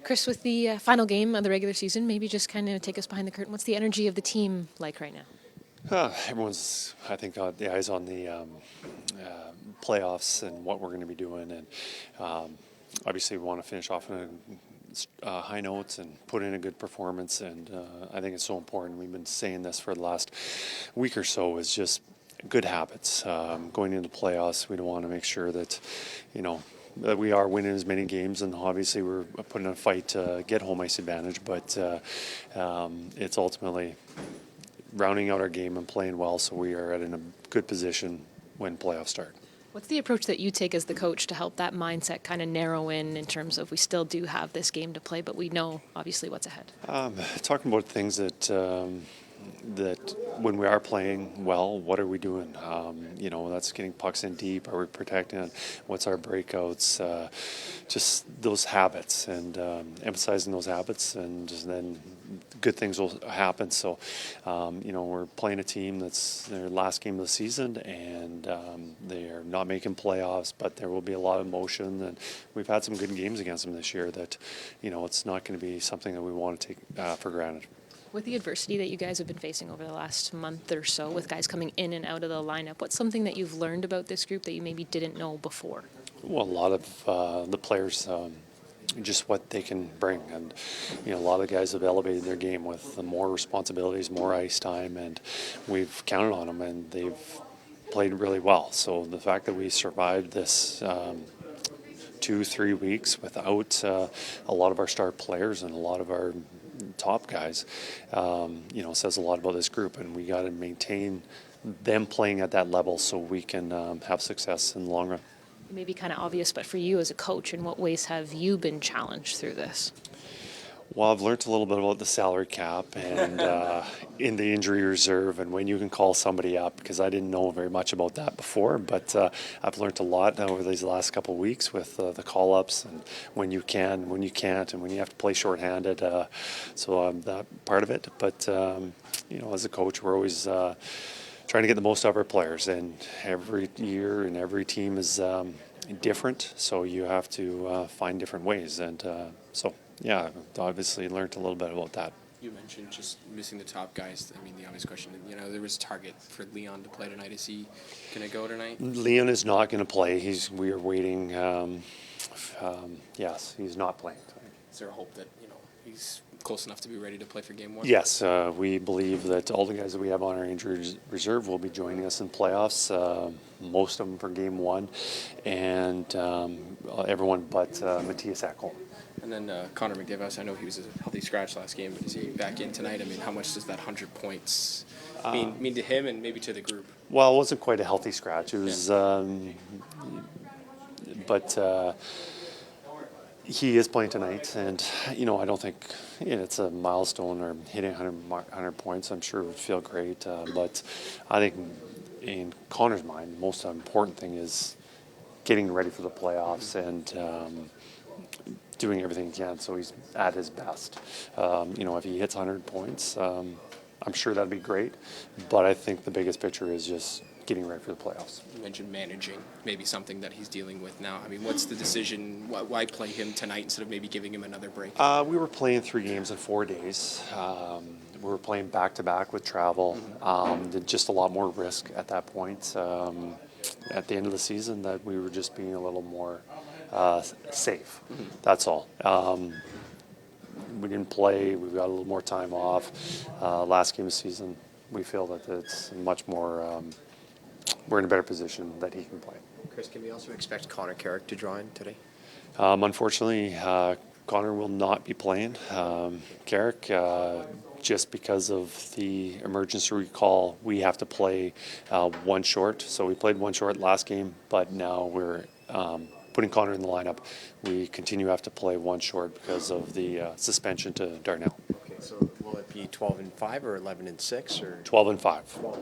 Kris, with the final game of the regular season, maybe just kind of take us behind the curtain. What's the energy of the team like right now? Everyone's, I think, got the eyes on the playoffs and what we're going to be doing. And obviously, we want to finish off on high notes and put in a good performance. And I think it's so important. We've been saying this for the last week or so, is just good habits. Going into playoffs, we want to make sure that, that we are winning as many games, and obviously we're putting in a fight to get home ice advantage, but it's ultimately rounding out our game and playing well, so we are in a good position when playoffs start. What's the approach that you take as the coach to help that mindset kind of narrow in terms of we still do have this game to play, but we know obviously what's ahead? Talking about things that when we are playing well, what are we doing? That's getting pucks in deep. Are we protecting it? What's our breakouts? Just those habits, and emphasizing those habits, and then good things will happen. So, we're playing a team that's their last game of the season, and they are not making playoffs, but there will be a lot of emotion, and we've had some good games against them this year that, it's not going to be something that we want to take for granted. With the adversity that you guys have been facing over the last month or so, with guys coming in and out of the lineup, what's something that you've learned about this group that you maybe didn't know before? Well, a lot of the players, just what they can bring. And, a lot of guys have elevated their game with more responsibilities, more ice time, and we've counted on them, and they've played really well. So the fact that we survived this 2-3 weeks without a lot of our star players and a lot of our top guys, says a lot about this group, and we got to maintain them playing at that level so we can have success in the long run. It may be kind of obvious, but for you as a coach, in what ways have you been challenged through this? Well, I've learned a little bit about the salary cap and in the injury reserve and when you can call somebody up, because I didn't know very much about that before, but I've learned a lot over these last couple of weeks with the call-ups and when you can, when you can't, and when you have to play shorthanded. So I'm that part of it. But, as a coach, we're always trying to get the most out of our players, and every year and every team is different, so you have to find different ways. And yeah, obviously learned a little bit about that. You mentioned just missing the top guys. I mean, the obvious question, there was a target for Leon to play tonight. Is he going to go tonight? Leon is not going to play. We are waiting. Yes, he's not playing tonight. Is there a hope that, he's close enough to be ready to play for game one? Yes, we believe that all the guys that we have on our injury reserve will be joining us in playoffs, most of them for game one, and everyone but Matthias Ekholm. And then Connor McDavid, I know he was a healthy scratch last game, but is he back in tonight? I mean, how much does that 100 points mean to him and maybe to the group? Well, it wasn't quite a healthy scratch. It was, but he is playing tonight, and I don't think it's a milestone or hitting 100 points. I'm sure it would feel great, but I think in Connor's mind, the most important thing is getting ready for the playoffs and doing everything he can so he's at his best. If he hits 100 points, I'm sure that'd be great, but I think the biggest picture is just getting ready for the playoffs. You mentioned managing, maybe something that he's dealing with now. I mean, what's the decision? Why play him tonight instead of maybe giving him another break? We were playing 3 games in 4 days. We were playing back-to-back with travel. Just a lot more risk at that point. At the end of the season, that we were just being a little more safe. That's all. We didn't play. We've got a little more time off. Last game of the season, we feel that it's much more, we're in a better position that he can play. Kris, can we also expect Connor Carrick to draw in today? Unfortunately, Connor will not be playing. Carrick, just because of the emergency recall, we have to play one short. So we played one short last game, but now we're putting Connor in the lineup. We continue to have to play one short because of the suspension to Darnell. Okay, so will it be 12-5 or 11-6 or 12-5. 12-5?